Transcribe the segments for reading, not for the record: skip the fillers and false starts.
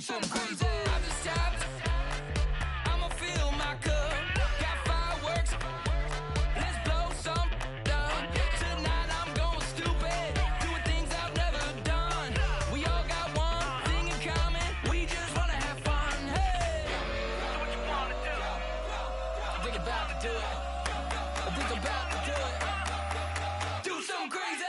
something crazy. I just tapped. I'ma fill my cup. Got fireworks. Let's blow some up. Tonight I'm going stupid. Doing things I've never done. We all got one thing in common. We just wanna have fun. Hey, do what you wanna do. I think about to do it. I think about to do it. Do something crazy.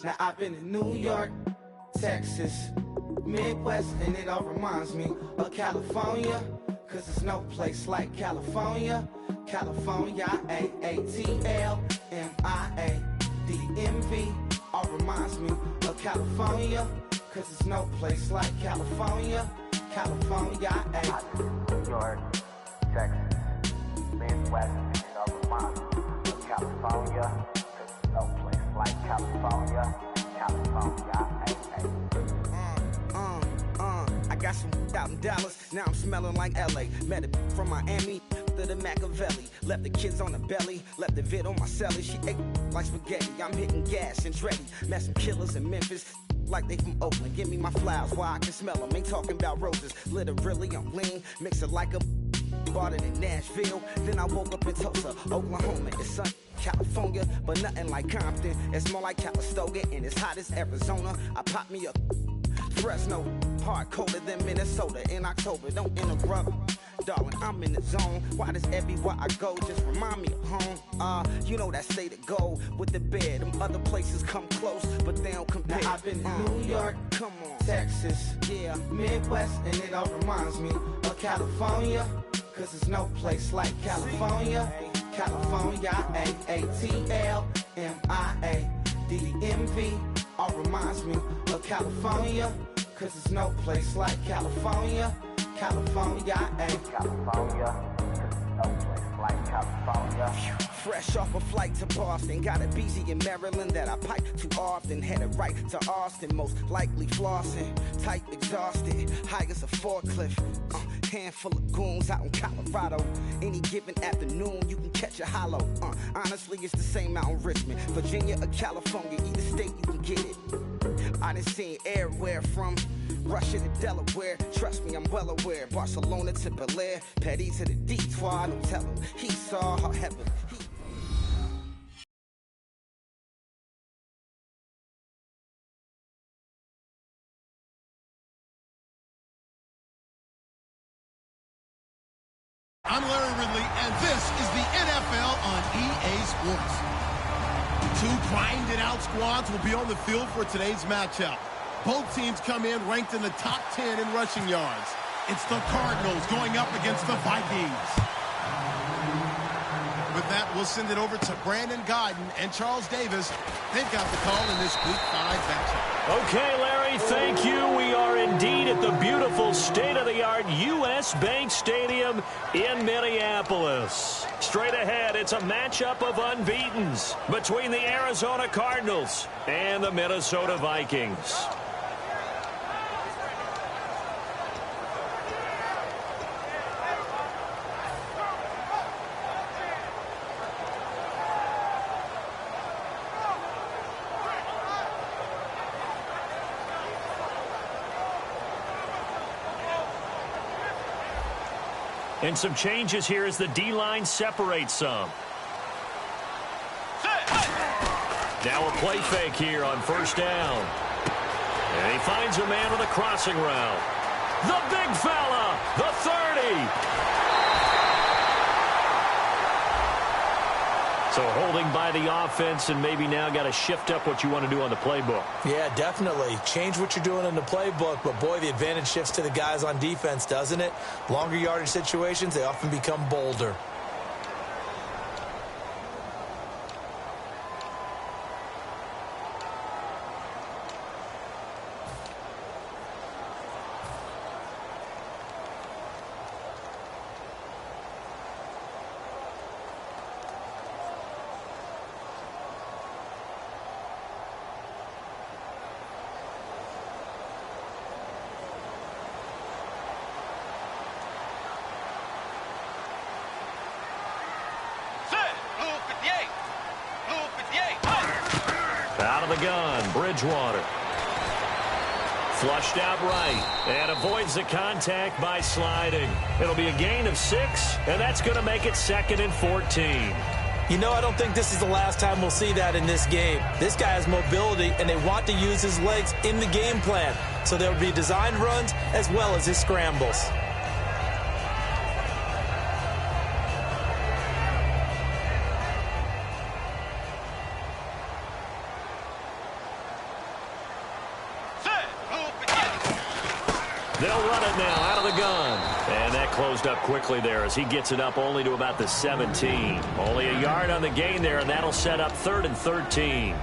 Now I've been in New York, Texas, Midwest, and it all reminds me of California, cause there's no place like California. California, A-A-T-L-M-I-A-D-M-V, all reminds me of California, cause there's no place like California. California, New York, Texas, Midwest, and it all reminds me of California, cause there's no place like California. California, I got some out in Dallas, now I'm smelling like LA. Met a from Miami to the Machiavelli. Left the kids on the belly, left the vid on my celly. She ate like spaghetti, I'm hitting gas and Dreddy. Met some killers in Memphis, like they from Oakland. Give me my flowers while I can smell them. Ain't talking about roses, literally I'm lean. Mix it like a bought it in Nashville. Then I woke up in Tulsa, Oklahoma. It's sun, California, but nothing like Compton. It's more like Calistoga, and it's hot as Arizona. I pop me up Fresno, hard colder than Minnesota in October. Don't interrupt, darling, I'm in the zone. Why does everywhere I go just remind me of home? You know that state of gold with the bed. Them other places come close, but they don't compare. Now I've been in New York, come on, Texas, yeah, Midwest, and it all reminds me of California, cause there's no place like California. California, A-A-T-L-M-I-A-D-M-V, all reminds me of California, cause there's no place like California. California, California, no place like California. Fresh off a flight to Boston, got a BZ in Maryland that I pipe too often. Headed right to Austin, most likely flossing. Tight, exhausted, high as a forklift. Handful of goons out in Colorado. Any given afternoon, you can catch a hollow. Honestly, it's the same out in Richmond, Virginia or California. Either state, you can get it. I done seen everywhere from Russia to Delaware. Trust me, I'm well aware. Barcelona to Bel Air, Petty to the Detroit. Don't tell him he saw how heaven. I'm Larry Ridley, and this is the NFL on EA Sports. Two grinded-out squads will be on the field for today's matchup. Both teams come in ranked in the top 10 in rushing yards. It's the Cardinals going up against the Vikings. With that, we'll send it over to Brandon Godden and Charles Davis. They've got the call in this Week 5 matchup. Okay, Larry, thank you. We are indeed at the beautiful state-of-the-art U.S. Bank Stadium in Minneapolis. Straight ahead, it's a matchup of unbeatens between the Arizona Cardinals and the Minnesota Vikings. And some changes here as the D-line separates some. Now a play fake here on first down. And he finds a man with a crossing route. The big fella, the 30. So holding by the offense, and maybe now got to shift up what you want to do on the playbook. Yeah, definitely. Change what you're doing in the playbook, but boy, the advantage shifts to the guys on defense, doesn't it? Longer yardage situations, they often become bolder. Out of the gun, Bridgewater. Flushed out right and avoids the contact by sliding. It'll be a gain of 6, and that's going to make it 2nd and 14. You know, I don't think this is the last time we'll see that in this game. This guy has mobility, and they want to use his legs in the game plan. So there will be designed runs as well as his scrambles. They'll run it now out of the gun. And that closed up quickly there as he gets it up only to about the 17. Only a yard on the gain there, and that'll set up 3rd and 13.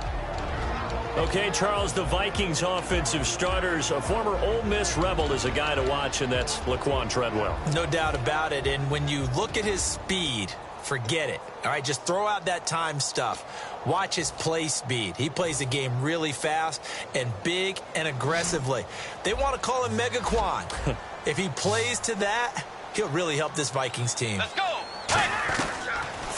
Okay, Charles, the Vikings offensive starters, a former Ole Miss Rebel is a guy to watch, and that's Laquan Treadwell. No doubt about it. And when you look at his speed, forget it. All right, just throw out that time stuff. Watch his play speed. He plays the game really fast and big and aggressively. They want to call him Megaquan. If he plays to that, he'll really help this Vikings team. Let's go. Hey.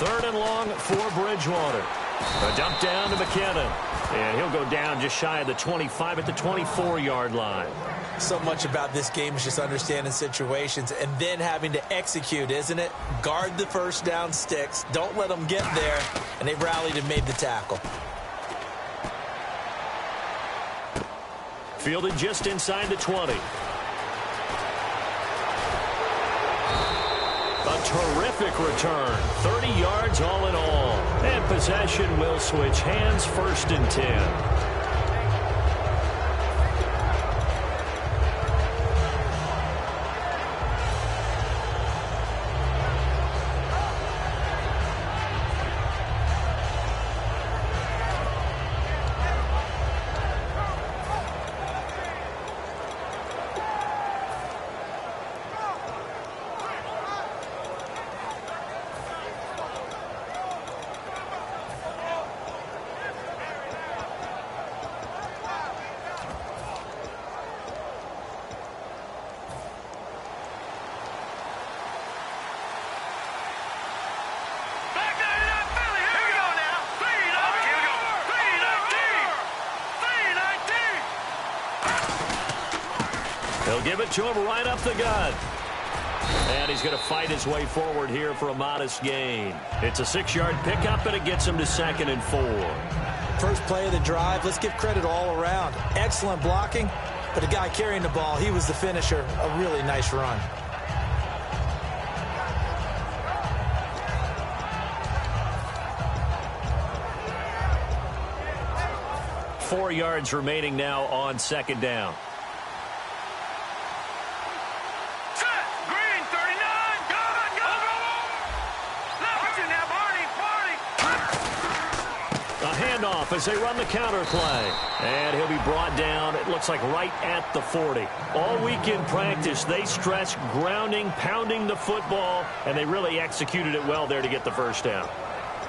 3rd and long for Bridgewater. A dump down to McKinnon. And he'll go down just shy of the 25 at the 24-yard line. So much about this game is just understanding situations and then having to execute, isn't it? Guard the first down sticks. Don't let them get there. And they rallied and made the tackle. Fielded just inside the 20. A terrific return. 30 yards all in all. And possession will switch hands, 1st and 10. They'll give it to him right up the gut. And he's going to fight his way forward here for a modest gain. It's a 6-yard pickup, and it gets him to 2nd and 4. First play of the drive, let's give credit all around. Excellent blocking, but the guy carrying the ball, he was the finisher. A really nice run. Four yards remaining now on 2nd down. Handoff as they run the counter play. And he'll be brought down, it looks like right at the 40. All week in practice, they stressed grounding, pounding the football, and they really executed it well there to get the first down.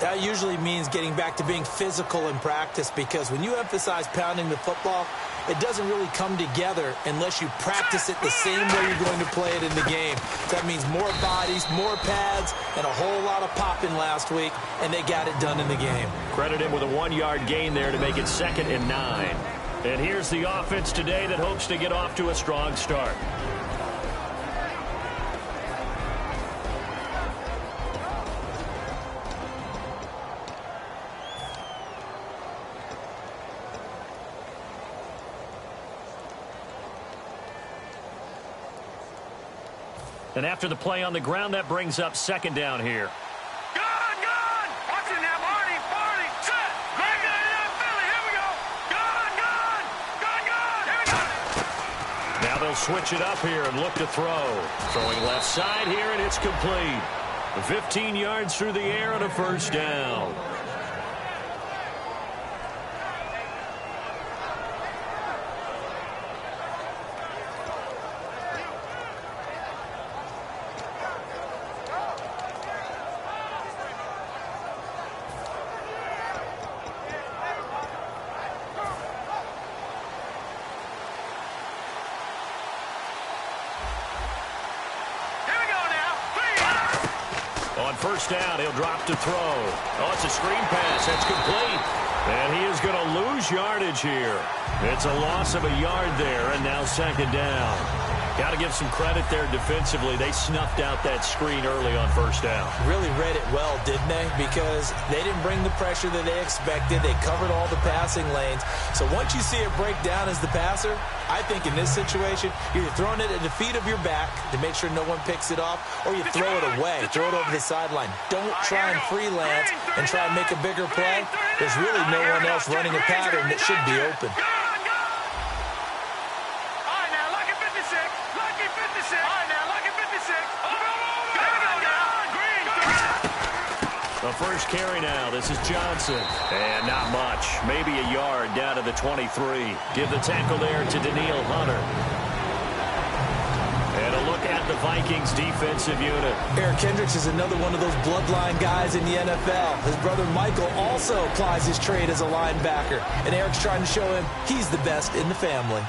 That usually means getting back to being physical in practice, because when you emphasize pounding the football, it doesn't really come together unless you practice it the same way you're going to play it in the game. That means more bodies, more pads, and a whole lot of popping last week, and they got it done in the game. Credit him with a 1-yard gain there to make it 2nd and 9. And here's the offense today that hopes to get off to a strong start. And after the play on the ground, that brings up 2nd down here. Gun! Watch it now, Marty! Set! Greg, Philly, here we go! Gun! Here we go! Now they'll switch it up here and look to throw. Throwing left side here, and it's complete. 15 yards through the air and a first down. First down, he'll drop to throw. Oh, it's a screen pass. That's complete. And he is going to lose lose yardage here. It's a loss of a yard there, and now second down. Got to give some credit there defensively. They snuffed out that screen early on first down. Really read it well, didn't they? Because they didn't bring the pressure that they expected. They covered all the passing lanes. So once you see it break down as the passer, I think in this situation, you're throwing it at the feet of your back to make sure no one picks it off, or you throw it away, throw it over the sideline. Don't try and freelance and try and make a bigger play. There's really no one else running a pattern that should be open. The first carry now. This is Johnson. And not much. Maybe a yard down to the 23. Give the tackle there to Daniil Hunter. And a look at the Vikings defensive unit. Eric Kendricks is another one of those bloodline guys in the NFL. His brother Michael also applies his trade as a linebacker. And Eric's trying to show him he's the best in the family.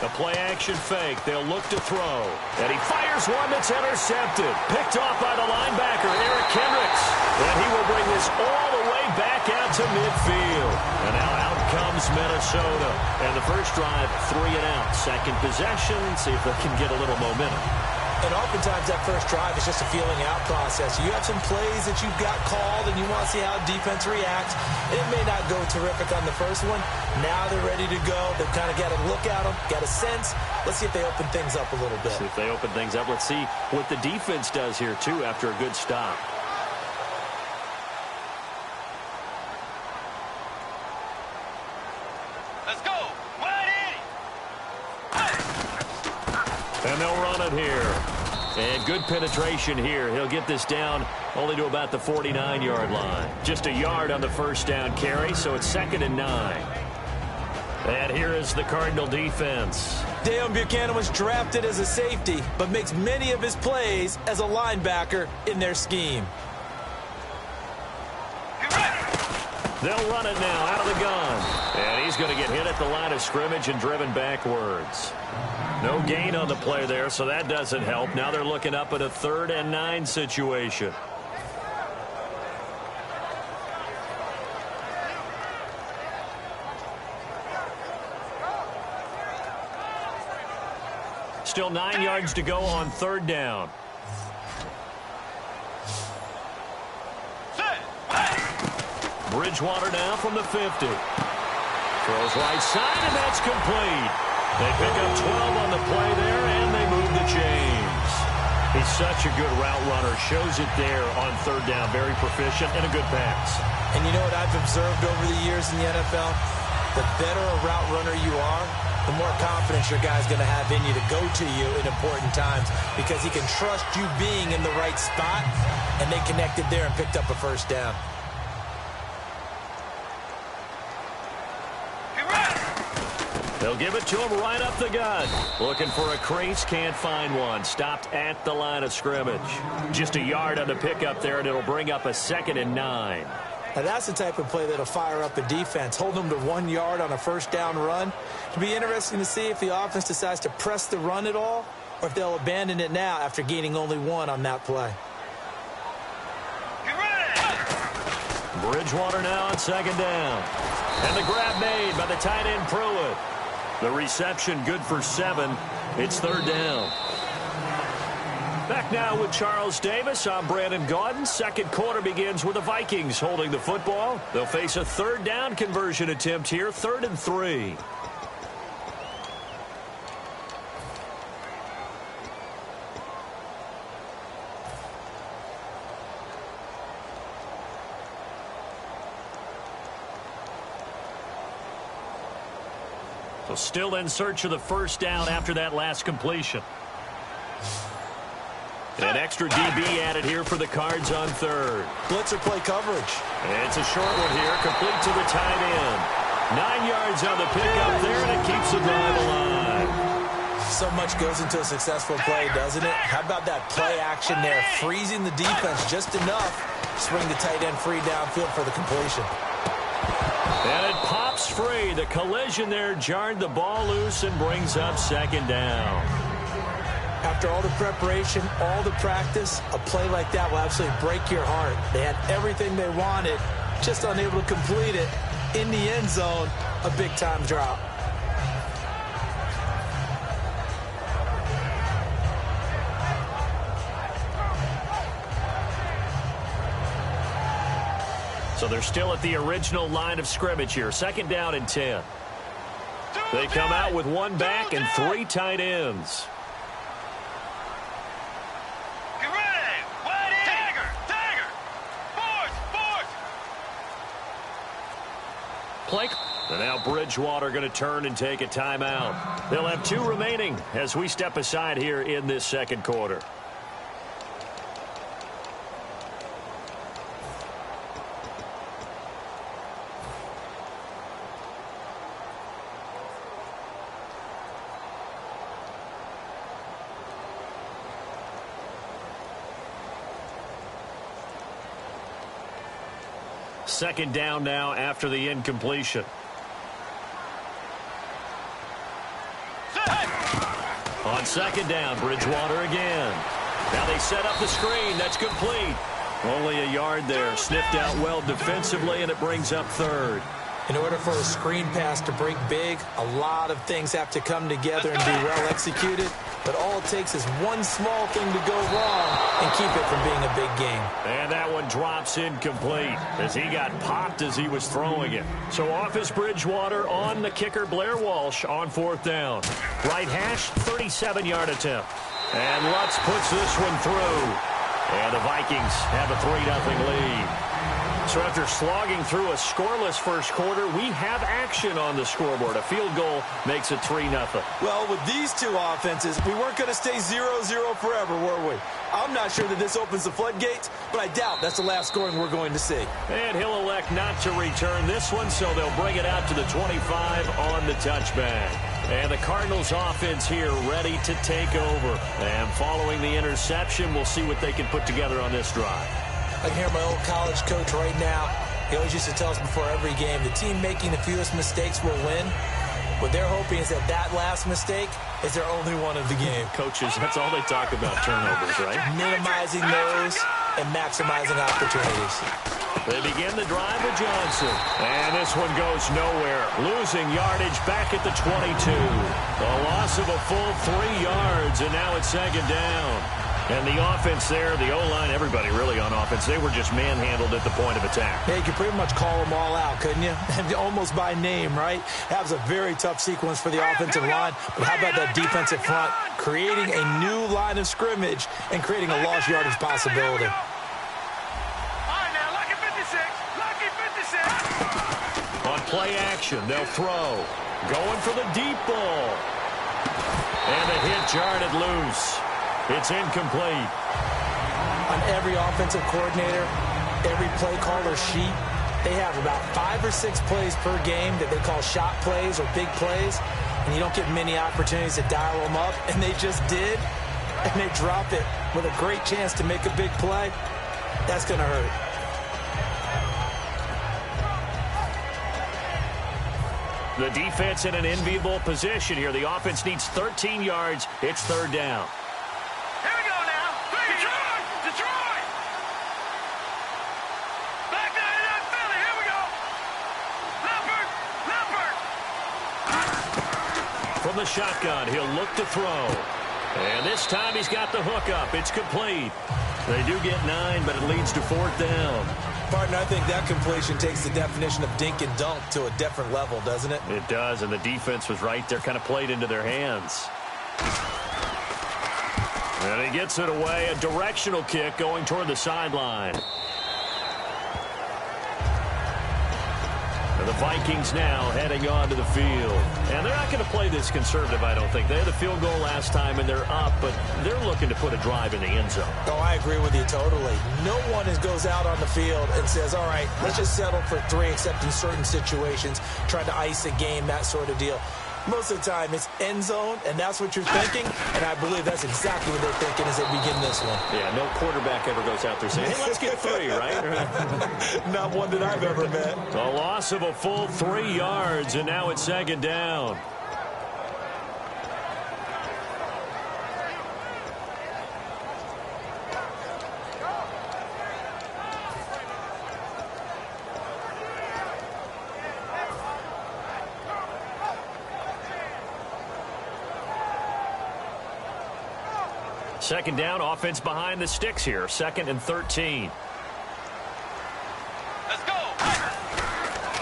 The play-action fake. They'll look to throw. And he fires one that's intercepted. Picked off by the linebacker, Eric Kendricks. And he will bring this all the way back out to midfield. And now out comes Minnesota. And the first drive, 3 and out. Second possession. See if they can get a little momentum. And oftentimes that first drive is just a feeling out process. You have some plays that you've got called and you want to see how defense reacts. It may not go terrific on the first one. Now they're ready to go. They've kind of got a look at them, got a sense. Let's see if they open things up a little bit. See if they open things up. Let's see what the defense does here, too, after a good stop. Let's go. And they'll run it here. And good penetration here. He'll get this down only to about the 49-yard line. Just a yard on the first down carry, so it's 2nd and 9. And here is the Cardinal defense. Deion Buchanan was drafted as a safety, but makes many of his plays as a linebacker in their scheme. They'll run it now out of the gun. And he's going to get hit at the line of scrimmage and driven backwards. No gain on the play there, so that doesn't help. Now they're looking up at a 3rd and 9 situation. Still 9 yards to go on 3rd down. Bridgewater now from the 50. Throws right side, and that's complete. They pick up 12 on the play there, and they move the chains. He's such a good route runner. Shows it there on 3rd down. Very proficient and a good pass. And you know what I've observed over the years in the NFL? The better a route runner you are, the more confidence your guy's going to have in you to go to you in important times because he can trust you being in the right spot, and they connected there and picked up a first down. They'll give it to him right up the gut. Looking for a crease, can't find one. Stopped at the line of scrimmage. Just a yard on the pickup there, and it'll bring up a 2nd and 9. Now that's the type of play that'll fire up a defense. Hold them to 1 yard on a first down run. It'll be interesting to see if the offense decides to press the run at all or if they'll abandon it now after gaining only 1 on that play. Bridgewater now on 2nd down. And the grab made by the tight end Pruitt. The reception good for 7. It's 3rd down. Back now with Charles Davis. I'm Brandon Gaudin. Second quarter begins with the Vikings holding the football. They'll face a 3rd down conversion attempt here, 3rd and 3. So still in search of the first down after that last completion. An extra DB added here for the Cards on 3rd. Blitzer play coverage. It's a short one here, complete to the tight end. 9 yards on the pickup there, and it keeps the drive alive. So much goes into a successful play, doesn't it? How about that play action there, freezing the defense just enough to swing the tight end free downfield for the completion. And it pops free. The collision there jarred the ball loose and brings up 2nd down. After all the preparation, all the practice, a play like that will absolutely break your heart. They had everything they wanted, just unable to complete it. In the end zone, a big-time drop. So they're still at the original line of scrimmage here. 2nd down and 10. They come out with 1 back and 3 tight ends. Get ready! Wide in! Dagger! Force! Play. And now Bridgewater going to turn and take a timeout. They'll have 2 remaining as we step aside here in this 2nd quarter. Second down now after the incompletion. On 2nd down, Bridgewater again. Now they set up the screen. That's complete. Only a yard there. Sniffed out well defensively, and it brings up 3rd. In order for a screen pass to break big, a lot of things have to come together and be well executed. But all it takes is one small thing to go wrong and keep it from being a big game. And that one drops incomplete as he got popped as he was throwing it. So off is Bridgewater, on the kicker Blair Walsh on 4th down. Right hash, 37-yard attempt. And Lutz puts this one through. And the Vikings have a 3-0 lead. So after slogging through a scoreless first quarter, we have action on the scoreboard. A field goal makes it 3-0. Well, with these 2 offenses, we weren't going to stay 0-0 forever, were we? I'm not sure that this opens the floodgates, but I doubt that's the last scoring we're going to see. And he'll elect not to return this one, so they'll bring it out to the 25 on the touchback. And the Cardinals offense here ready to take over. And following the interception, we'll see what they can put together on this drive. I can hear my old college coach right now. He always used to tell us before every game, the team making the fewest mistakes will win. What they're hoping is that last mistake is their only one of the game. Coaches, that's all they talk about, turnovers, right? Minimizing those and maximizing opportunities. They begin the drive with Johnson. And this one goes nowhere. Losing yardage back at the 22. A loss of a full 3 yards, and now it's 2nd down. And the offense there, the O-line, everybody really on offense, they were just manhandled at the point of attack. Yeah, you could pretty much call them all out, couldn't you? Almost by name, right? That was a very tough sequence for the offensive line. But how about that defensive front? Creating a new line of scrimmage and creating a lost yardage possibility. All right, now, lucky 56. Lucky 56. On play action, they'll throw. Going for the deep ball. And the hit jarred it loose. It's incomplete. On every offensive coordinator, every play caller sheet, they have about 5 or 6 plays per game that they call shot plays or big plays, and you don't get many opportunities to dial them up, and they just did, and they drop it with a great chance to make a big play. That's going to hurt. The defense in an enviable position here. The offense needs 13 yards. It's 3rd down. Here we go now. Detroit! Back down in that Philly. Here we go. Leopard! From the shotgun, he'll look to throw. And this time he's got the hook up. It's complete. They do get 9, but it leads to 4th down. Partner, I think that completion takes the definition of dink and dunk to a different level, doesn't it? It does, and the defense was right there, kind of played into their hands. And he gets it away, a directional kick going toward the sideline. And the Vikings now heading onto the field. And they're not going to play this conservative, I don't think. They had a field goal last time, and they're up, but they're looking to put a drive in the end zone. Oh, I agree with you totally. No one goes out on the field and says, all right, let's just settle for 3, except in certain situations, trying to ice a game, that sort of deal. Most of the time, it's end zone, and that's what you're thinking, and I believe that's exactly what they're thinking as they begin this one. Yeah, no quarterback ever goes out there saying, hey, let's get 3, right? Not one that I've ever met. A loss of a full 3 yards, and now it's 2nd down. Second down, offense behind the sticks here. 2nd and 13. Let's go.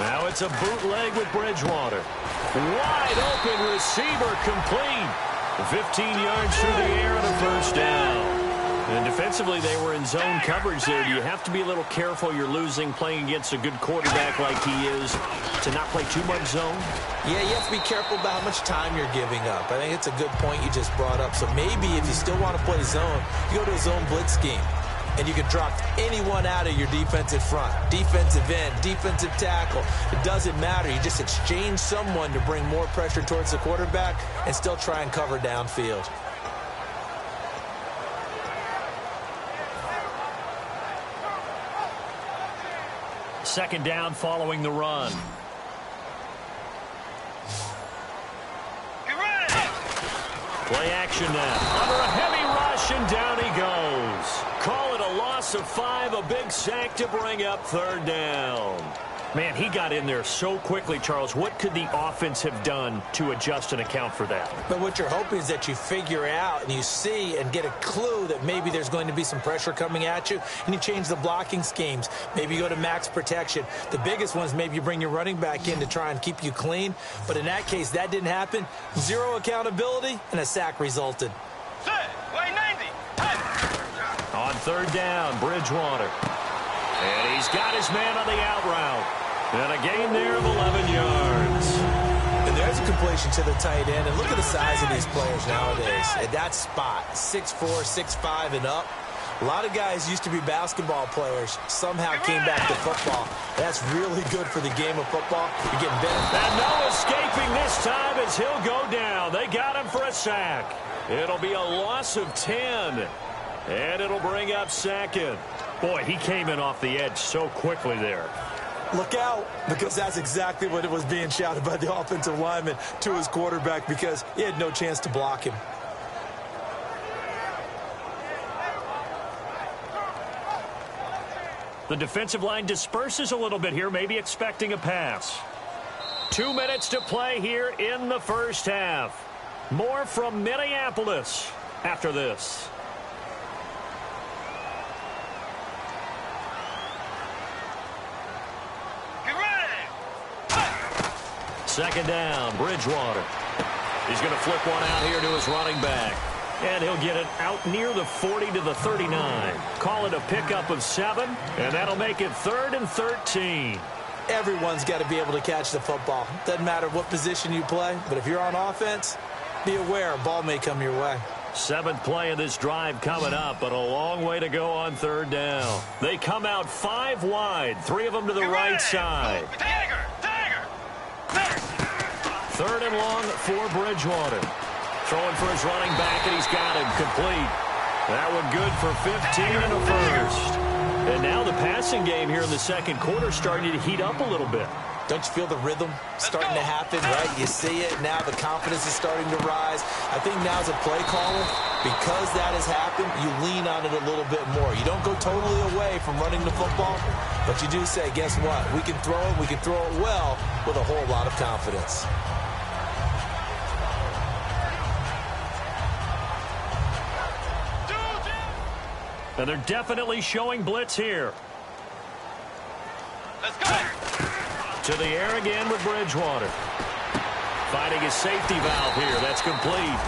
Now it's a bootleg with Bridgewater. Wide open receiver complete. 15 yards through the air and a first down. And defensively, they were in zone coverage there. Do you have to be a little careful you're losing playing against a good quarterback like he is to not play too much zone? Yeah, you have to be careful about how much time you're giving up. I think it's a good point you just brought up. So maybe if you still want to play zone, you go to a zone blitz scheme. And you can drop anyone out of your defensive front. Defensive end, defensive tackle. It doesn't matter. You just exchange someone to bring more pressure towards the quarterback and still try and cover downfield. Second down following the run. Play action now. Under a heavy rush, and down he goes. Call it a loss of 5, a big sack to bring up 3rd down. Man, he got in there so quickly, Charles. What could the offense have done to adjust and account for that? But what you're hoping is that you figure out and you see and get a clue that maybe there's going to be some pressure coming at you, and you change the blocking schemes. Maybe you go to max protection. The biggest one is maybe you bring your running back in to try and keep you clean. But in that case, that didn't happen. 0 accountability, and a sack resulted. On 3rd down, Bridgewater. And he's got his man on the out route. And a gain there of 11 yards. And there's a completion to the tight end. And look at the size of these players nowadays. At that spot, 6'4", 6'5", and up. A lot of guys used to be basketball players. Somehow came back to football. That's really good for the game of football. You're getting better. And no escaping this time as he'll go down. They got him for a sack. It'll be a loss of 10. And it'll bring up 2nd. Boy, he came in off the edge so quickly there. Look out, because that's exactly what it was being shouted by the offensive lineman to his quarterback, because he had no chance to block him. The defensive line disperses a little bit here, maybe expecting a pass. 2 minutes to play here in the first half. More from Minneapolis after this. Second down, Bridgewater. He's going to flip one out here to his running back. And he'll get it out near the 40 to the 39. Call it a pickup of 7, and that'll make it 3rd and 13. Everyone's got to be able to catch the football. Doesn't matter what position you play, but if you're on offense, be aware a ball may come your way. 7th play of this drive coming up, but a long way to go on 3rd down. They come out 5 wide, 3 of them to the right side. 3rd and long for Bridgewater. Throwing for his running back, and he's got him complete. That one good for 15 and a first. And now the passing game here in the second quarter starting to heat up a little bit. Don't you feel the rhythm starting to happen, right? You see it. Now the confidence is starting to rise. I think now as a play caller, because that has happened, you lean on it a little bit more. You don't go totally away from running the football, but you do say, guess what? We can throw it. We can throw it well with a whole lot of confidence. And they're definitely showing blitz here. Let's go. To the air again with Bridgewater. Finding his safety valve here. That's complete.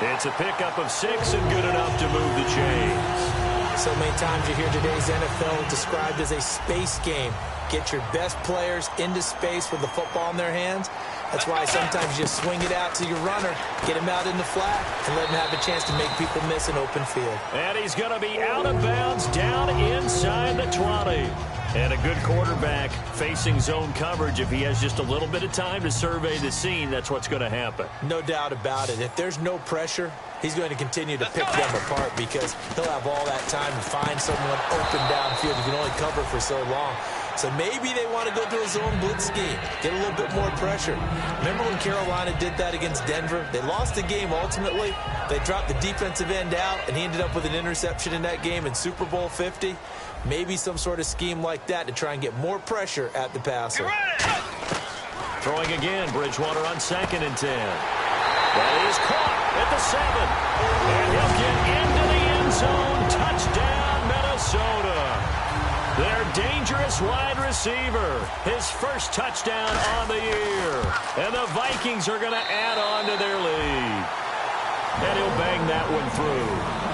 It's a pickup of 6 and good enough to move the chains. So many times you hear today's NFL described as a space game. Get your best players into space with the football in their hands. That's why sometimes you swing it out to your runner, get him out in the flat, and let him have a chance to make people miss an open field. And he's going to be out of bounds down inside the 20. And a good quarterback facing zone coverage. If he has just a little bit of time to survey the scene, that's what's going to happen. No doubt about it. If there's no pressure, he's going to continue to pick them apart because he'll have all that time to find someone open downfield. You can only cover for so long. So maybe they want to go to a zone blitz scheme, get a little bit more pressure. Remember when Carolina did that against Denver? They lost the game ultimately. They dropped the defensive end out, and he ended up with an interception in that game in Super Bowl 50. Maybe some sort of scheme like that to try and get more pressure at the passer. Throwing again, Bridgewater on 2nd and 10. That is caught at the 7. And he'll get into the dangerous wide receiver. His first touchdown on the year. And the Vikings are going to add on to their lead. And he'll bang that one through.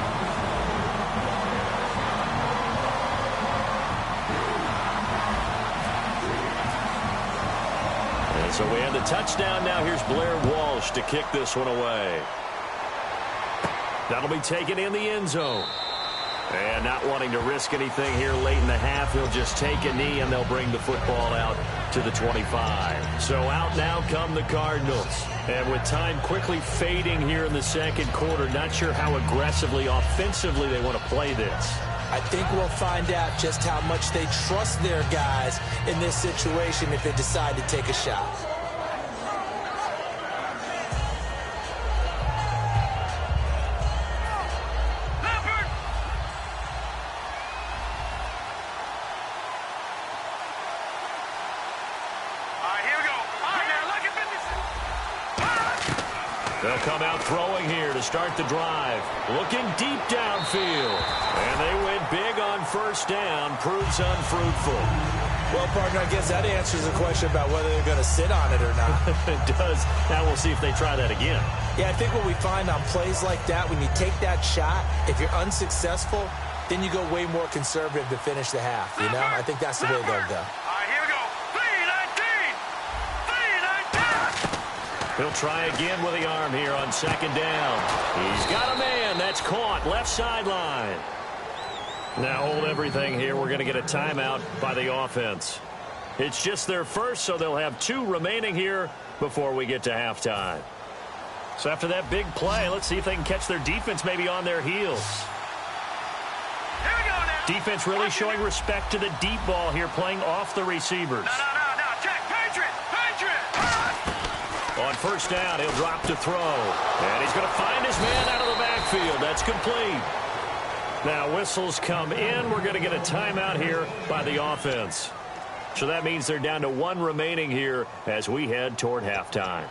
So we have the touchdown. Now here's Blair Walsh to kick this one away. That'll be taken in the end zone. And not wanting to risk anything here late in the half, he'll just take a knee, and they'll bring the football out to the 25. So out now come the Cardinals. And with time quickly fading here in the second quarter, not sure how aggressively, offensively they want to play this. I think we'll find out just how much they trust their guys in this situation if they decide to take a shot. They'll come out throwing here to start the drive. Looking deep downfield. And they went big on first down. Proves unfruitful. Well, partner, I guess that answers the question about whether they're going to sit on it or not. It does. Now we'll see if they try that again. Yeah, I think what we find on plays like that, when you take that shot, if you're unsuccessful, then you go way more conservative to finish the half, you know? I think that's the way they'll go. He'll try again with the arm here on second down. He's got a man. That's caught. Left sideline. Now hold everything here. We're going to get a timeout by the offense. It's just their first, so they'll have 2 remaining here before we get to halftime. So after that big play, let's see if they can catch their defense maybe on their heels. Here we go now. Defense really showing respect to the deep ball here, playing off the receivers. No. Check. Patriot. On first down, he'll drop to throw. And he's going to find his man out of the backfield. That's complete. Now whistles come in. We're going to get a timeout here by the offense. So that means they're down to 1 remaining here as we head toward halftime.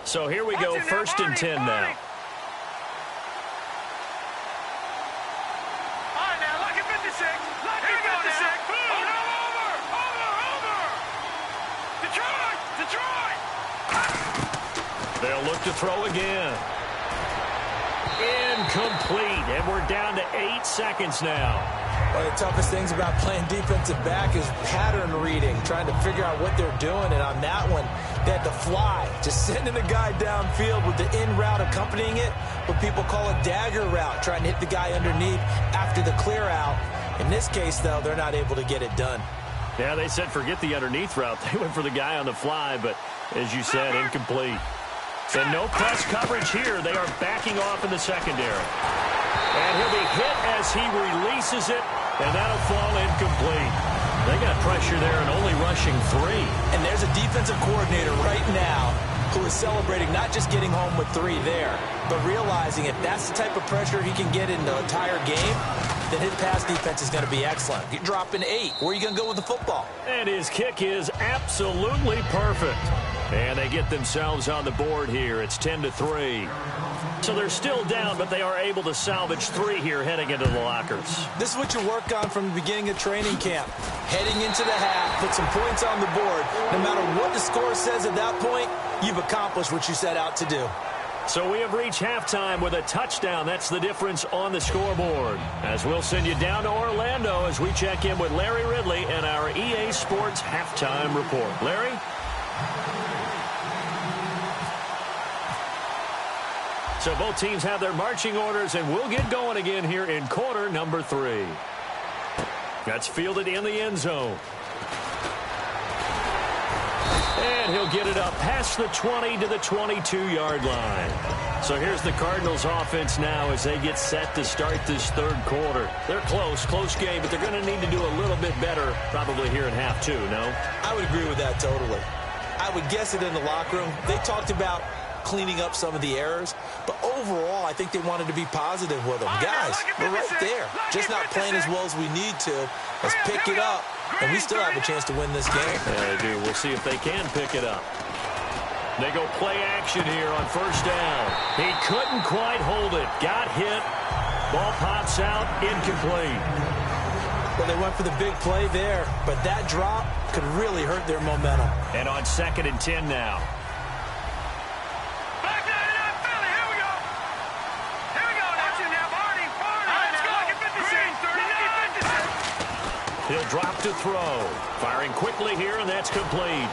So here we go, first and 10 now. All right, now, lucky 56. Lucky 56. Over. They'll look to throw again. Incomplete, and we're down to 8 seconds now. One of the toughest things about playing defensive back is pattern reading, trying to figure out what they're doing. And on that one, they had to fly, just sending the guy downfield with the in route accompanying it, what people call a dagger route, trying to hit the guy underneath after the clear out. In this case, though, they're not able to get it done. Yeah, they said forget the underneath route. They went for the guy on the fly, but as you said, incomplete. And no press coverage here. They are backing off in the secondary. And he'll be hit as he releases it, and that'll fall incomplete. They got pressure there and only rushing 3. And there's a defensive coordinator right now who is celebrating not just getting home with 3 there, but realizing if that's the type of pressure he can get in the entire game, then his pass defense is going to be excellent. You're dropping 8. Where are you going to go with the football? And his kick is absolutely perfect. And they get themselves on the board here. It's 10-3. So they're still down, but they are able to salvage 3 here heading into the lockers. This is what you work on from the beginning of training camp. Heading into the half, put some points on the board. No matter what the score says at that point, you've accomplished what you set out to do. So we have reached halftime with a touchdown. That's the difference on the scoreboard. As we'll send you down to Orlando as we check in with Larry Ridley and our EA Sports Halftime Report. Larry? So both teams have their marching orders, and we'll get going again here in quarter number 3. That's fielded in the end zone. And he'll get it up past the 20 to the 22-yard line. So here's the Cardinals offense now as they get set to start this third quarter. They're close game, but they're going to need to do a little bit better probably here in half 2, no? I would agree with that totally. I would guess it in the locker room. They talked about cleaning up some of the errors, but overall, I think they wanted to be positive with them. Guys, we're right there. Just not playing as well as we need to. Let's pick it up, and we still have a chance to win this game. Yeah, they do. We'll see if they can pick it up. They go play action here on first down. He couldn't quite hold it. Got hit. Ball pops out, incomplete. Well, they went for the big play there, but that drop could really hurt their momentum. And on 2nd and 10 now. Back to Philly. Here we go. Here we go. Watch it now, Barney. Let's go. Like a 56. He'll drop to throw. Firing quickly here, and that's complete.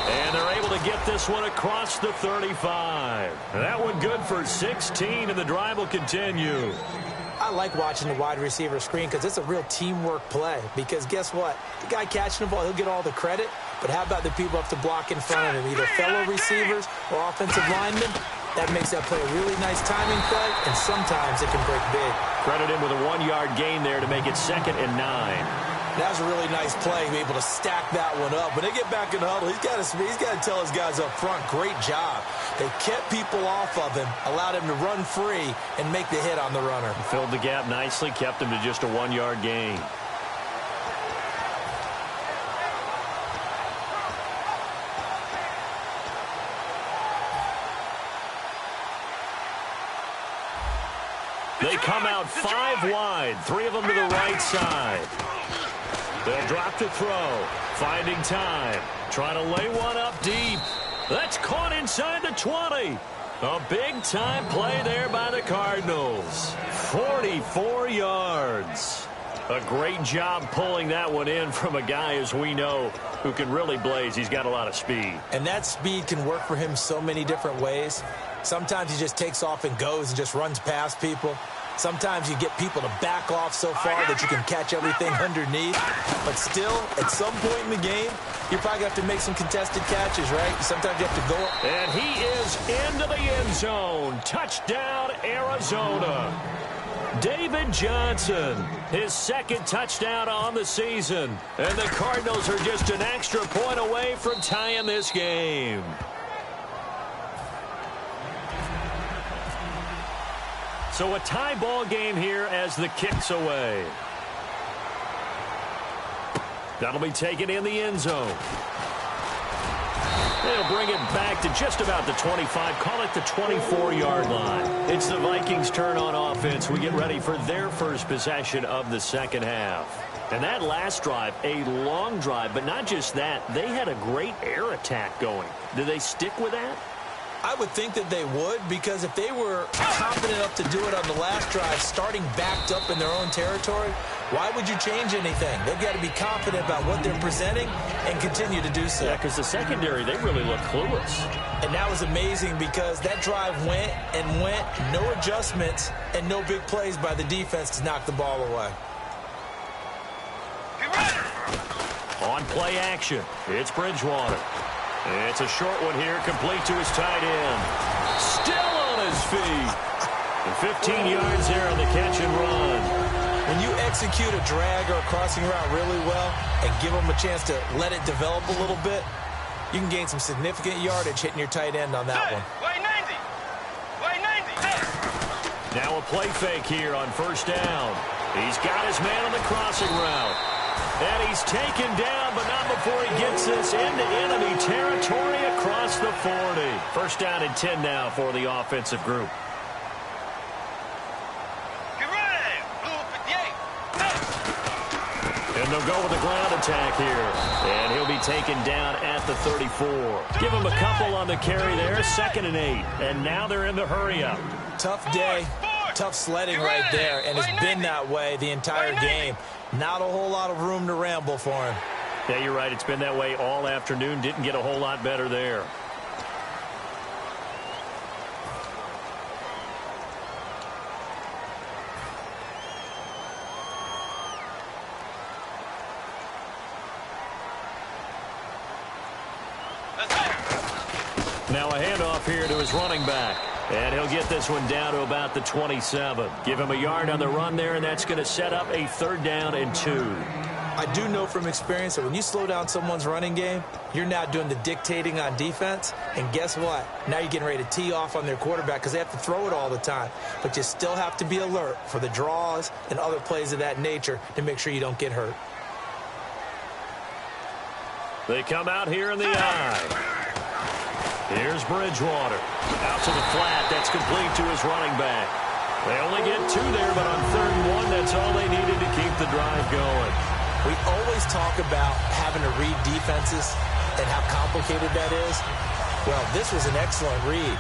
And they're able to get this one across the 35. That one good for 16, and the drive will continue. I like watching the wide receiver screen because it's a real teamwork play. Because guess what? The guy catching the ball, he'll get all the credit. But how about the people up to block in front of him, either fellow receivers or offensive linemen? That makes that play a really nice timing play, and sometimes it can break big. Credit him with a 1-yard gain there to make it 2nd and 9. That was a really nice play, be able to stack that one up. When they get back in the huddle, he's got to tell his guys up front, great job. They kept people off of him, allowed him to run free, and make the hit on the runner. Filled the gap nicely, kept him to just a 1-yard gain. They come out 5 wide, 3 of them to the right side. They'll drop to throw. Finding time. Trying to lay one up deep. That's caught inside the 20. A big-time play there by the Cardinals. 44 yards. A great job pulling that one in from a guy, as we know, who can really blaze. He's got a lot of speed. And that speed can work for him so many different ways. Sometimes he just takes off and goes and just runs past people. Sometimes you get people to back off so far that you can catch everything underneath. But still, at some point in the game, you probably have to make some contested catches, right? Sometimes you have to go up. And he is into the end zone. Touchdown, Arizona. David Johnson, his 2nd touchdown on the season. And the Cardinals are just an extra point away from tying this game. So a tie ball game here as the kick's away. That'll be taken in the end zone. They'll bring it back to just about the 25, call it the 24-yard line. It's the Vikings' turn on offense. We get ready for their first possession of the second half. And that last drive, a long drive, but not just that, they had a great air attack going. Do they stick with that? I would think that they would, because if they were confident enough to do it on the last drive, starting backed up in their own territory, why would you change anything? They've got to be confident about what they're presenting and continue to do so. Yeah, because the secondary, they really look clueless. And that was amazing because that drive went and went, no adjustments, and no big plays by the defense to knock the ball away. On play action, it's Bridgewater. It's a short one here, complete to his tight end. Still on his feet. And 15 yards there on the catch and run. When you execute a drag or a crossing route really well and give them a chance to let it develop a little bit, you can gain some significant yardage hitting your tight end on that one. Wait, 90. Now a play fake here on first down. He's got his man on the crossing route. And he's taken down, but not before he gets this into enemy territory across the 40. First down and 10 now for the offensive group. Get ready. Blue 58. And they'll go with a ground attack here. And he'll be taken down at the 34. Give him a couple on the carry there, 2nd and 8. And now they're in the hurry-up. Tough day, tough sledding right there, and it's been that way the entire game. Not a whole lot of room to ramble for him. Yeah, you're right. It's been that way all afternoon. Didn't get a whole lot better there. Now a handoff here to his running back. And he'll get this one down to about the 27. Give him a yard on the run there, and that's going to set up a 3rd down and 2. I I do know from experience that when you slow down someone's running game, you're now doing the dictating on defense. And guess what? Now you're getting ready to tee off on their quarterback because they have to throw it all the time. But you still have to be alert for the draws and other plays of that nature to make sure you don't get hurt. They come out here in the eye. Here's Bridgewater. Out to the flat. That's complete to his running back. They only get 2 there, but on 3rd and 1, that's all they needed to keep the drive going. We always talk about having to read defenses and how complicated that is. Well, this was an excellent read.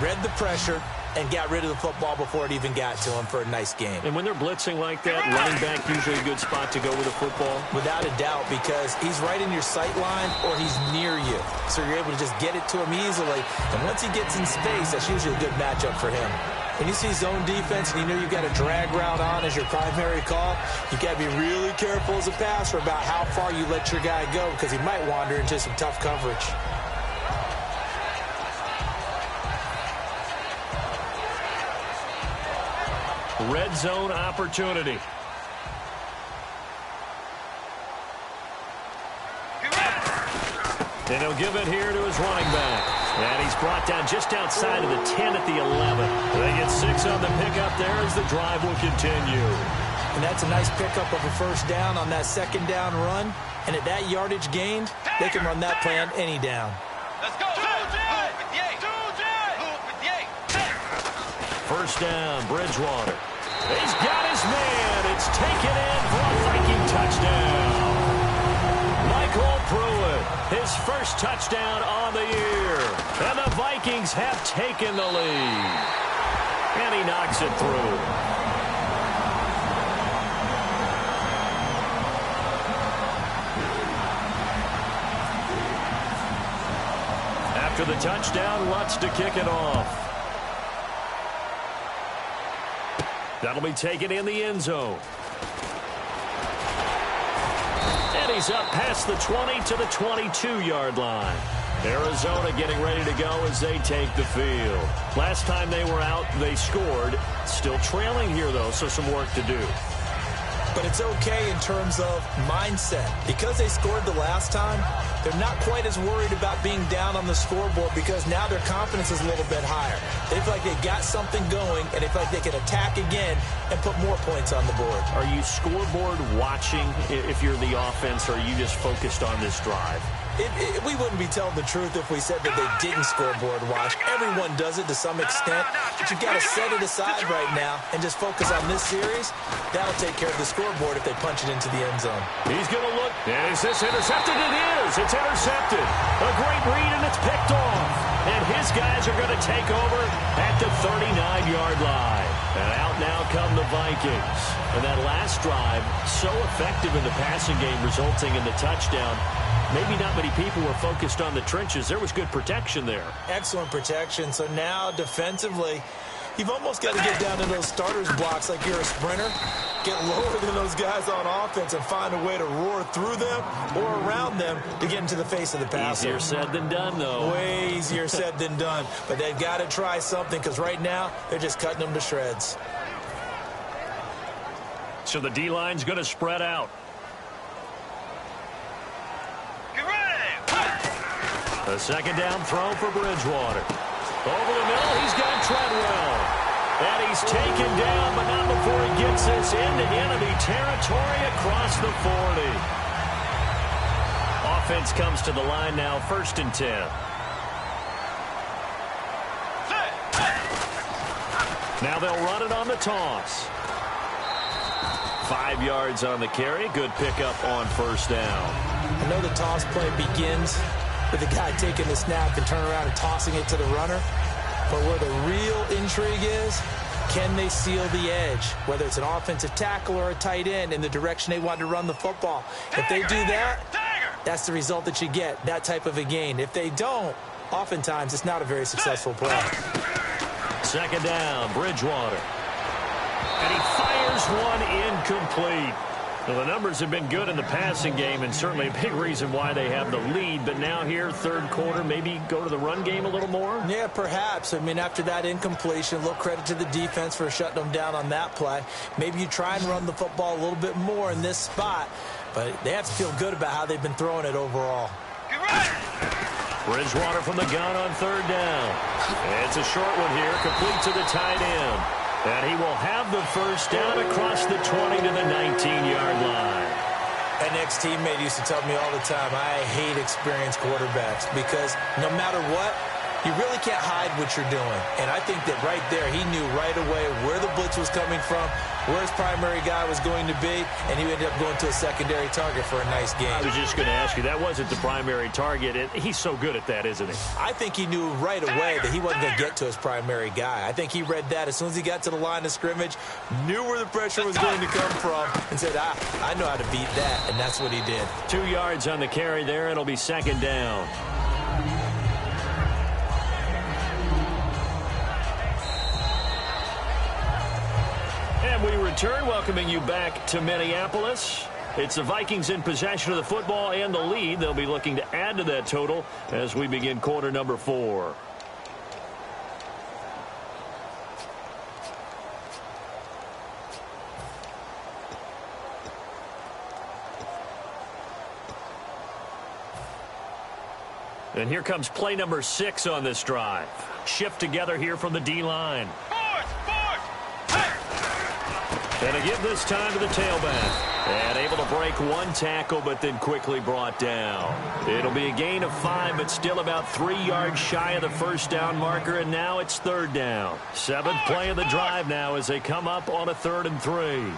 Read the pressure and got rid of the football before it even got to him for a nice game. And when they're blitzing like that, running back usually a good spot to go with the football? Without a doubt, because he's right in your sight line or he's near you. So you're able to just get it to him easily. And once he gets in space, that's usually a good matchup for him. When you see zone defense and you know you've got a drag route on as your primary call, you've got to be really careful as a passer about how far you let your guy go because he might wander into some tough coverage. Red zone opportunity. And he'll give it here to his running back. And he's brought down just outside of the 10 at the 11. They get 6 on the pickup there as the drive will continue. And that's a nice pickup of a 1st down on that 2nd down run. And at that yardage gained, they can run that play on any down. Let's go. 1st down, Bridgewater. He's got his man. It's taken in for a Viking touchdown. Michael Pruitt, his 1st touchdown on the year. And the Vikings have taken the lead. And he knocks it through. After the touchdown, Lutz to kick it off. That'll be taken in the end zone. And he's up past the 20 to the 22-yard line. Arizona getting ready to go as they take the field. Last time they were out, they scored. Still trailing here, though, so some work to do. But it's okay in terms of mindset. Because they scored the last time, they're not quite as worried about being down on the scoreboard because now their confidence is a little bit higher. They feel like they got something going, and they feel like they can attack again and put more points on the board. Are you scoreboard watching if you're the offense, or are you just focused on this drive? We wouldn't be telling the truth if we said that they didn't scoreboard watch. Everyone does it to some extent, but you've got to set it aside right now and just focus on this series. That'll take care of the scoreboard if they punch it into the end zone. He's going to look. And is this intercepted? It is. It's intercepted. A great read, and it's picked off. And his guys are going to take over at the 39-yard line. And out now come the Vikings. And that last drive, so effective in the passing game, resulting in the touchdown. Maybe not many people were focused on the trenches. There was good protection there. Excellent protection. So now defensively, you've almost got to get down to those starters blocks like you're a sprinter. Get lower than those guys on offense and find a way to roar through them or around them to get into the face of the passer. Easier said than done, though. Way easier said than done. But they've got to try something because right now they're just cutting them to shreds. So the D-line's going to spread out. A 2nd down throw for Bridgewater. Over the middle, he's got Treadwell. And he's taken down, but not before he gets this into enemy territory across the 40. Offense comes to the line now, 1st and 10. Now they'll run it on the toss. 5 yards on the carry. Good pickup on 1st down. I know the toss play begins with the guy taking the snap and turn around and tossing it to the runner. But where the real intrigue is, can they seal the edge? Whether it's an offensive tackle or a tight end in the direction they want to run the football. If they do that, that's the result that you get, that type of a gain. If they don't, oftentimes it's not a very successful play. 2nd down, Bridgewater. And he fires one incomplete. Well, the numbers have been good in the passing game and certainly a big reason why they have the lead. But now here, 3rd quarter, maybe go to the run game a little more? Yeah, perhaps. I mean, after that incompletion, a little credit to the defense for shutting them down on that play. Maybe you try and run the football a little bit more in this spot. but they have to feel good about how they've been throwing it overall. Bridgewater from the gun on third down. It's a short one here, complete to the tight end. And he will have the first down across the 20 to the 19-yard line. An ex-teammate used to tell me all the time, I hate experienced quarterbacks because no matter what, you really can't hide what you're doing. And I think that right there, he knew right away where the blitz was coming from, where his primary guy was going to be, and he ended up going to a secondary target for a nice game. I was just going to ask you, that wasn't the primary target. He's so good at that, isn't he? I think he knew right away that he wasn't going to get to his primary guy. I think he read that as soon as he got to the line of scrimmage, knew where the pressure was going to come from, and said, I know how to beat that, and that's what he did. 2 yards on the carry there. It'll be second down. And we return, welcoming you back to Minneapolis. It's the Vikings in possession of the football and the lead. They'll be looking to add to that total as we begin quarter number 4. And here comes play number 6 on this drive. Shift together here from the D-line. And a give this time to the tailback. And able to break one tackle, but then quickly brought down. It'll be a gain of 5, but still about 3 yards shy of the first down marker, and now it's third down. 7th play of the drive now as they come up on a 3rd and 3.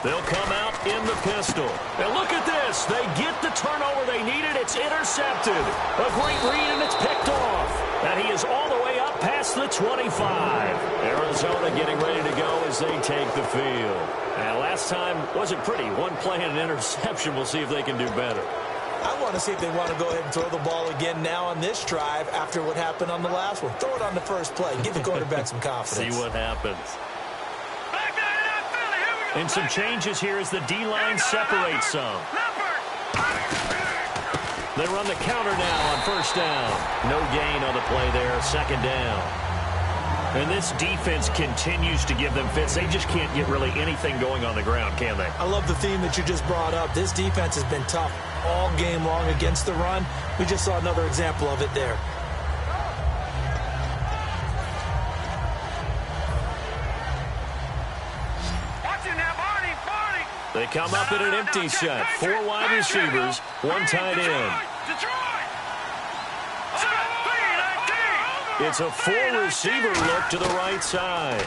They'll come out in the pistol. And look at this. They get the turnover they needed. It's intercepted. A great read, and it's picked off. And he is all the way up past the 25. Arizona getting ready to go as they take the field. And last time wasn't pretty. One play and an interception. We'll see if they can do better. I want to see if they want to go ahead and throw the ball again now on this drive after what happened on the last one. Throw it on the first play. Give the quarterback some confidence. See what happens. And some changes here as the D-line separates some. They run the counter now on first down. No gain on the play there, second down. And this defense continues to give them fits. They just can't get really anything going on the ground, can they? I love the theme that you just brought up. This defense has been tough all game long against the run. We just saw another example of it there. They come up in an empty set. 4 wide receivers, 1 tight end. It's a 4-receiver look to the right side.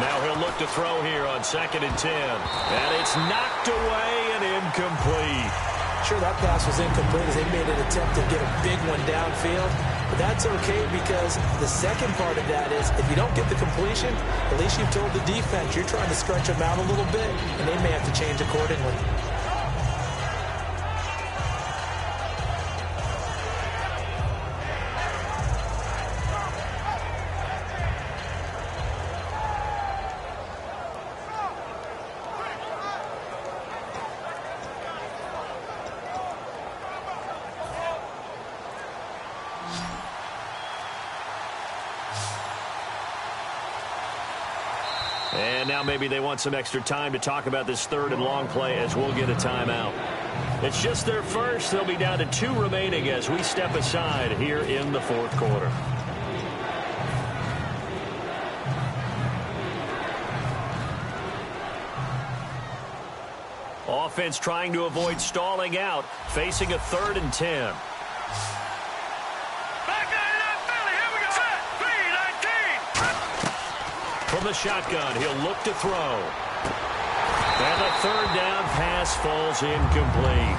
Now he'll look to throw here on 2nd and 10. And it's knocked away and incomplete. Sure, that pass was incomplete as they made an attempt to get a big one downfield. But that's okay because the second part of that is if you don't get the completion, at least you've told the defense you're trying to stretch them out a little bit, and they may have to change accordingly. And now maybe they want some extra time to talk about this 3rd and long play as we'll get a timeout. It's just their first. They'll be down to 2 remaining as we step aside here in the 4th quarter. Offense trying to avoid stalling out, facing a 3rd and 10. From the shotgun, he'll look to throw. And the 3rd down pass falls incomplete.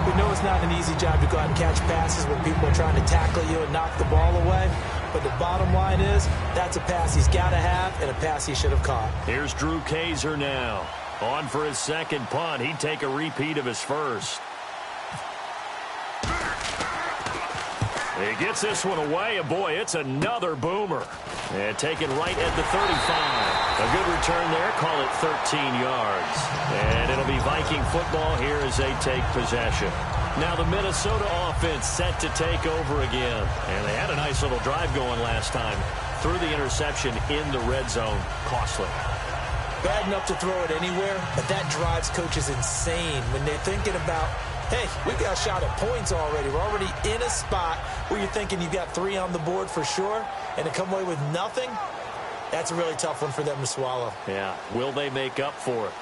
We know it's not an easy job to go out and catch passes when people are trying to tackle you and knock the ball away. But the bottom line is, that's a pass he's got to have and a pass he should have caught. Here's Drew Kaiser now. On for his second punt. He'd take a repeat of his first. He gets this one away, and boy, it's another boomer. And taken right at the 35. A good return there, call it 13 yards. And it'll be Viking football here as they take possession. Now the Minnesota offense set to take over again. And they had a nice little drive going last time. Threw the interception in the red zone. Costly. Bad enough to throw it anywhere, but that drives coaches insane when they're thinking about, hey, we've got a shot at points already. We're already in a spot where you're thinking you've got 3 on the board for sure, and to come away with nothing, that's a really tough one for them to swallow. Yeah, will they make up for it?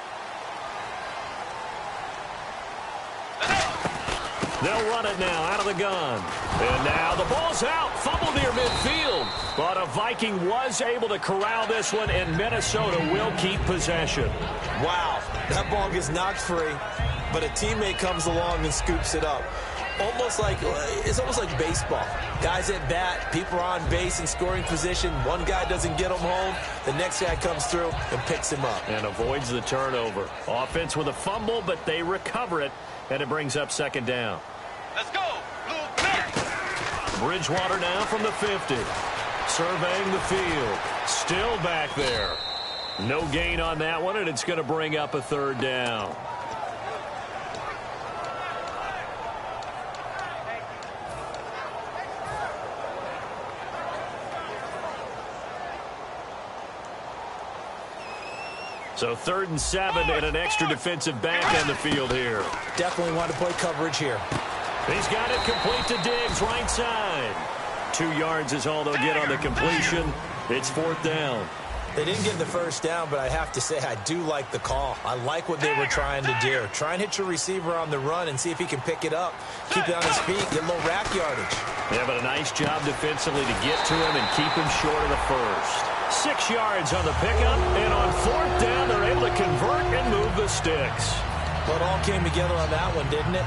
They'll run it now out of the gun. And now the ball's out. Fumble near midfield. But a Viking was able to corral this one, and Minnesota will keep possession. Wow, that ball gets knocked free, but a teammate comes along and scoops it up. It's almost like baseball. Guys at bat, people are on base in scoring position. One guy doesn't get them home. The next guy comes through and picks him up. And avoids the turnover. Offense with a fumble, but they recover it, and it brings up second down. Let's go. Bridgewater now from the 50. Surveying the field. Still back there. No gain on that one, and it's going to bring up a third down. So 3rd and 7 and an extra defensive back on the field here. Definitely want to play coverage here. He's got it complete to Diggs, right side. 2 yards is all they'll get on the completion. It's 4th down. They didn't get the first down, but I have to say I do like the call. I like what they were trying to do. Try and hit your receiver on the run and see if he can pick it up. Keep it on his feet, get a little rack yardage. Yeah, but a nice job defensively to get to him and keep him short of the first. 6 yards on the pickup, and on 4th down, they're able to convert and move the sticks. Well, it all came together on that one, didn't it?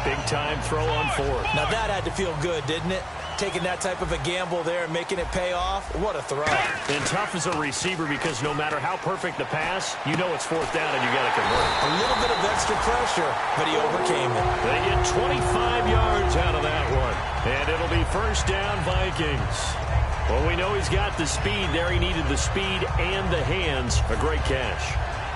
Big-time throw on 4th. Now that had to feel good, didn't it? Taking that type of a gamble there and making it pay off. What a throw. And tough as a receiver because no matter how perfect the pass, you know it's 4th down and you got to convert. A little bit of extra pressure, but he overcame it. They get 25 yards out of that one. And it'll be 1st down Vikings. Well, we know he's got the speed there. He needed the speed and the hands. A great catch.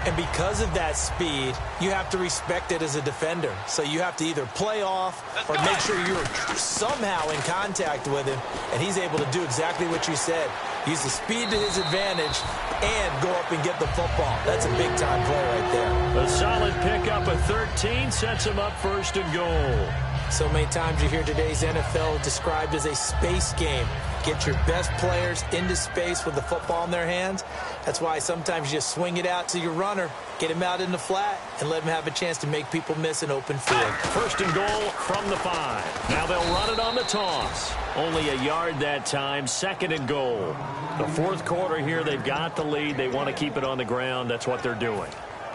And because of that speed, you have to respect it as a defender. So you have to either play off or make sure you're somehow in contact with him. And he's able to do exactly what you said. Use the speed to his advantage and go up and get the football. That's a big-time play right there. A solid pickup of 13 sets him up 1st and goal. So many times you hear today's NFL described as a space game. Get your best players into space with the football in their hands. That's why sometimes you just swing it out to your runner, get him out in the flat, and let him have a chance to make people miss an open field. 1st and goal from the 5. Now they'll run it on the toss. Only a yard that time, 2nd and goal. The 4th quarter here, they've got the lead. They want to keep it on the ground. That's what they're doing.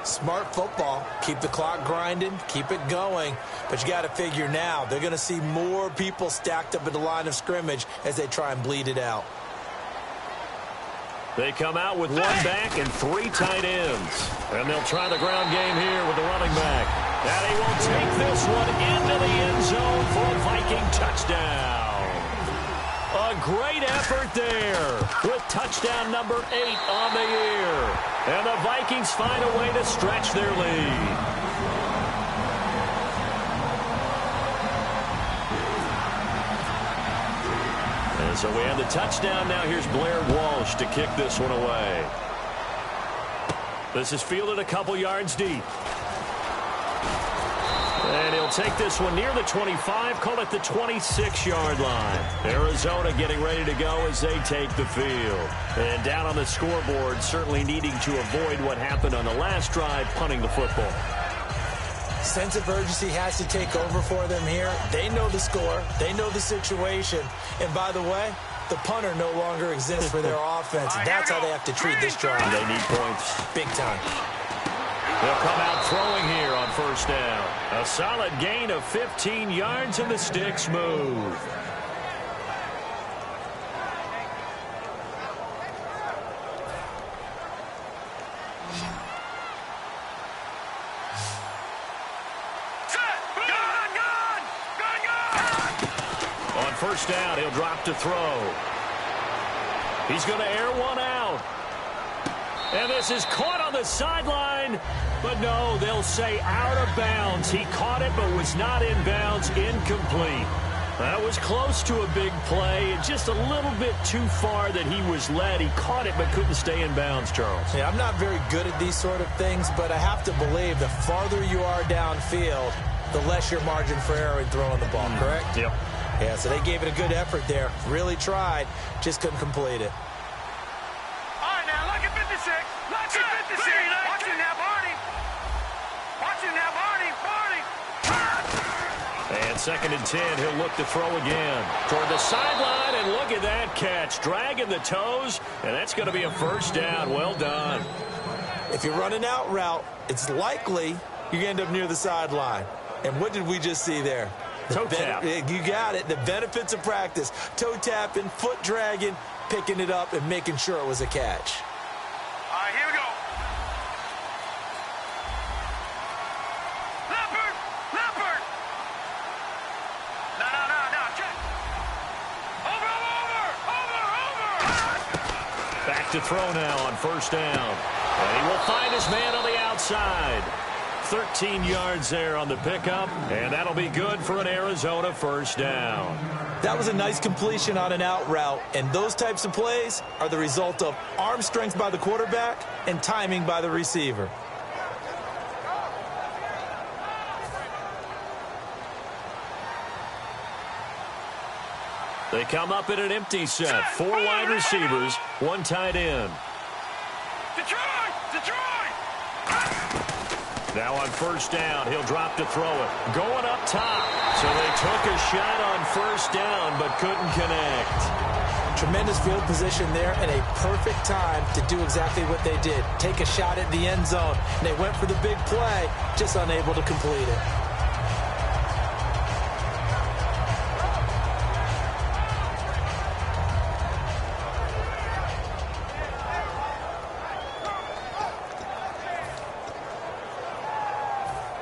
Smart football. Keep the clock grinding. Keep it going. But you got to figure now, they're going to see more people stacked up at the line of scrimmage as they try and bleed it out. They come out with 1 back and 3 tight ends. And they'll try the ground game here with the running back. And he will take this one into the end zone for a Viking touchdown. A great effort there with touchdown number 8 on the year. And the Vikings find a way to stretch their lead. And so we have the touchdown. Now here's Blair Walsh to kick this one away. This is fielded a couple yards deep. And he'll take this one near the 25, call it the 26-yard line. Arizona getting ready to go as they take the field. And down on the scoreboard, certainly needing to avoid what happened on the last drive, punting the football. Sense of urgency has to take over for them here. They know the score. They know the situation. And by the way, the punter no longer exists for their offense. That's how they have to treat this drive. They need points. Big time. They'll come out throwing here on 1st down. A solid gain of 15 yards, and the sticks move. first down. He'll drop to throw. He's going to air one out. And this is caught on the sideline. But no, they'll say out of bounds. He caught it but was not in bounds. Incomplete. That was close to a big play. Just a little bit too far that he was led. He caught it but couldn't stay in bounds, Charles. Yeah, I'm not very good at these sort of things, but I have to believe the farther you are downfield, the less your margin for error in throwing the ball, correct? Yep. Yeah, so they gave it a good effort there. Really tried, just couldn't complete it. All right, now, look at 56. Look at 56. Watch it now, Barney. Watch it now, Barney. And 2nd and 10, he'll look to throw again. Toward the sideline, and look at that catch. Dragging the toes, and that's going to be a first down. Well done. If you're running out route, it's likely you're going to end up near the sideline. And what did we just see there? Toe tap. You got it. The benefits of practice. Toe tapping, foot dragging, picking it up, and making sure it was a catch. All right, here we go. Leopard. No. Check. Over. Back to throw now on first down. And he will find his man on the outside. 13 yards there on the pickup, and that'll be good for an Arizona first down. That was a nice completion on an out route, and those types of plays are the result of arm strength by the quarterback and timing by the receiver. They come up in an empty set. 4 wide receivers, 1 tight end. Detroit. Now on first down, he'll drop to throw it. Going up top. So they took a shot on first down, but couldn't connect. Tremendous field position there and a perfect time to do exactly what they did. Take a shot at the end zone. And they went for the big play, just unable to complete it.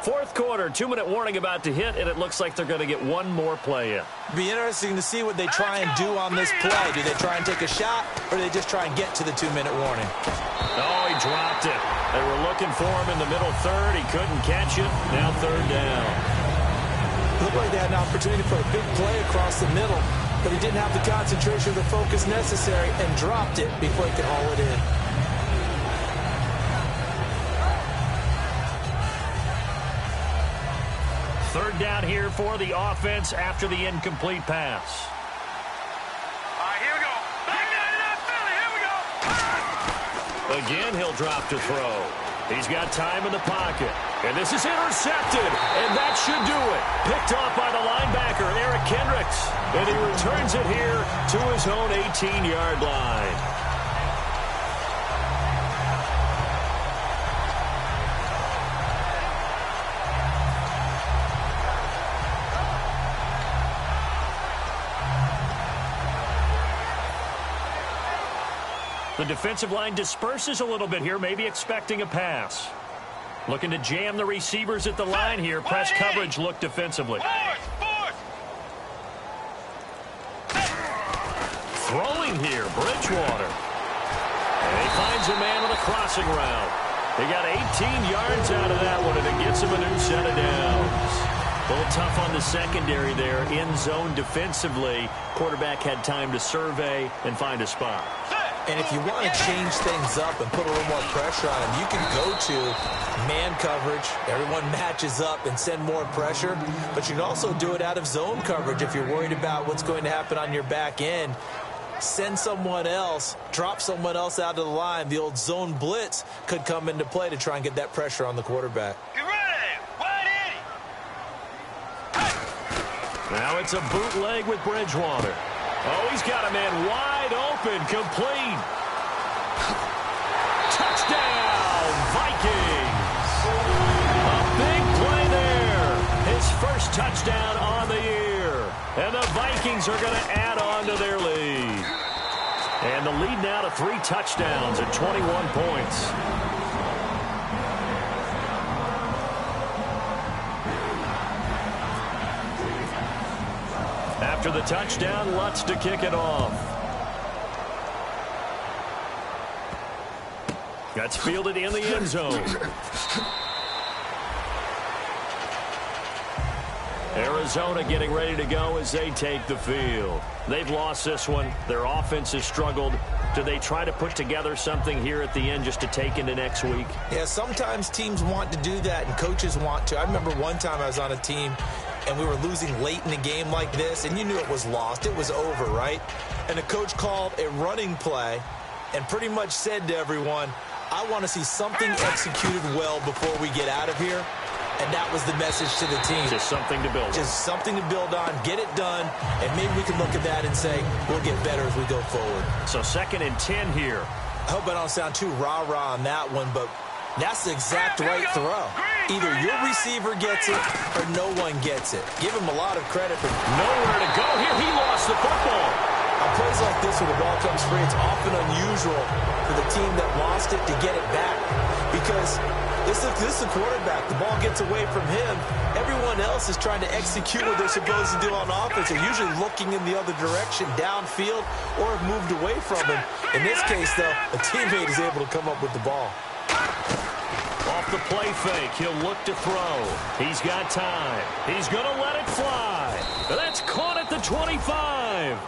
Fourth quarter, 2-minute warning about to hit, and it looks like they're going to get one more play in. Be interesting to see what they try and do on this play. Do they try and take a shot, or do they just try and get to the 2-minute warning? Oh, he dropped it. They were looking for him in the middle third. He couldn't catch it. Now 3rd down. It looked like they had an opportunity for a big play across the middle, but he didn't have the concentration or the focus necessary and dropped it before he could haul it in. Third down here for the offense after the incomplete pass. All right, here we go. Back down to that Philly. Here we go. Again, he'll drop to throw. He's got time in the pocket. And this is intercepted. And that should do it. Picked off by the linebacker, Eric Kendricks. And he returns it here to his own 18-yard line. The defensive line disperses a little bit here, maybe expecting a pass. Looking to jam the receivers at the line here. Press coverage look defensively. Throwing here, Bridgewater. And he finds a man with a crossing route. They got 18 yards out of that one, and it gets him a new set of downs. A little tough on the secondary there. In zone defensively. Quarterback had time to survey and find a spot. And if you want to change things up and put a little more pressure on him, you can go to man coverage. Everyone matches up and send more pressure. But you can also do it out of zone coverage if you're worried about what's going to happen on your back end. Send someone else, drop someone else out of the line. The old zone blitz could come into play to try and get that pressure on the quarterback. You ready? Wide Now it's a bootleg with Bridgewater. Oh, he's got a man wide open, complete. Touchdown, Vikings. A big play there. His first touchdown on the year. And the Vikings are going to add on to their lead. And the lead now to 3 touchdowns at 21 points. After the touchdown, Lutz to kick it off. That's fielded in the end zone. Arizona getting ready to go as they take the field. They've lost this one. Their offense has struggled. Do they try to put together something here at the end just to take into next week? Yeah, sometimes teams want to do that and coaches want to. I remember one time I was on a team and we were losing late in the game like this, and you knew it was lost. It was over, right? And the coach called a running play and pretty much said to everyone, I want to see something executed well before we get out of here. And that was the message to the team. Just something to build on. Just something to build on, get it done, and maybe we can look at that and say, we'll get better as we go forward. So 2nd and 10 here. I hope I don't sound too rah-rah on that one, but that's the exact right throw. Either your receiver gets it or no one gets it. Give him a lot of credit for nowhere to go here. He lost the football. On plays like this when the ball comes free, it's often unusual for the team that lost it to get it back because this is the quarterback. The ball gets away from him. Everyone else is trying to execute what they're supposed to do on offense. They're usually looking in the other direction, downfield, or have moved away from him. In this case, though, a teammate is able to come up with the ball. Off the play fake, he'll look to throw. He's got time. He's going to let it fly. That's caught at the 25.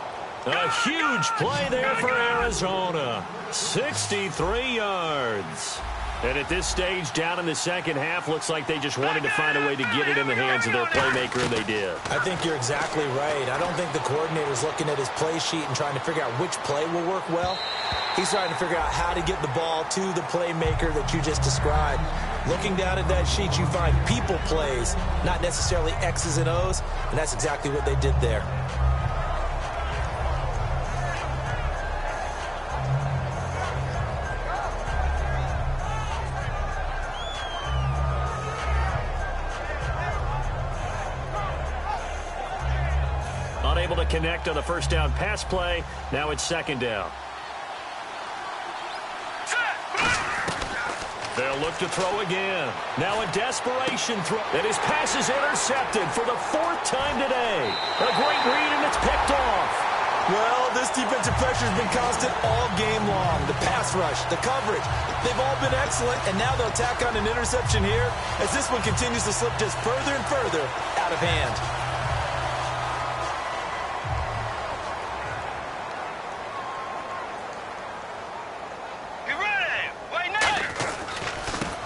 A huge play there for Arizona. 63 yards. And at this stage, down in the second half, looks like they just wanted to find a way to get it in the hands of their playmaker, and they did. I think you're exactly right. I don't think the coordinator's looking at his play sheet and trying to figure out which play will work well. He's trying to figure out how to get the ball to the playmaker that you just described. Looking down at that sheet, you find people plays, not necessarily X's and O's, and that's exactly what they did there. Unable to connect on the first down pass play. Now it's 2nd down. They'll look to throw again. Now a desperation throw. And his pass is intercepted for the 4th time today. A great read, and it's picked off. Well, this defensive pressure has been constant all game long. The pass rush, the coverage, they've all been excellent, and now they'll tack on an interception here as this one continues to slip just further and further out of hand.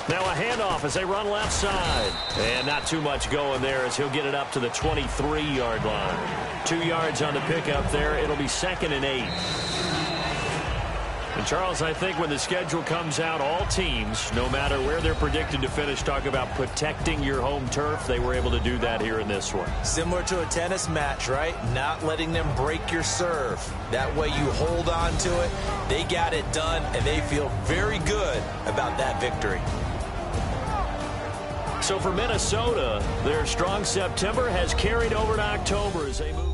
Now a handoff as they run left side. And not too much going there as he'll get it up to the 23-yard line. 2 yards on the pickup there. It'll be 2nd and 8. And, Charles, I think when the schedule comes out, all teams, no matter where they're predicted to finish, talk about protecting your home turf. They were able to do that here in this one. Similar to a tennis match, right? Not letting them break your serve. That way you hold on to it. They got it done, and they feel very good about that victory. So for Minnesota, their strong September has carried over to October as they move.